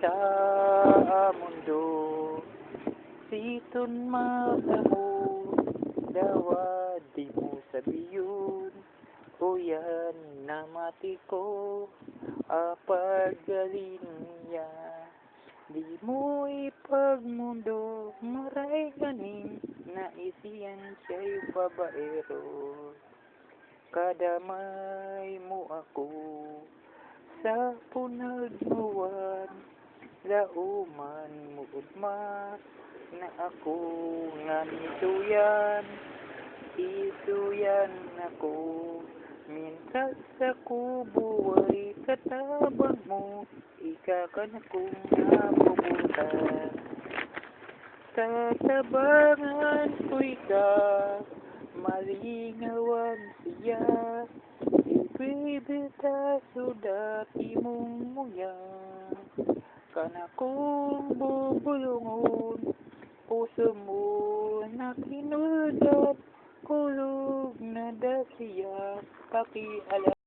sa mundo. Siton magamo, dawa di mo sabiyon. Uyan na mati ko, apagaling niya. Di mo ipagmundo, maray ganing naisiyan siya'y babaero. Kadamay mo ako sa punagmuwan, lauman mo ugma na ako nga isuyan ako. Mintas ako buhay katabang mo, ikakan akong napubutan. Tatabangan ko malingawan siya, ibibita sudati mong muya. Kanakong bubulungon, puso mo na kinulat, kulog na dasiya, pakialam.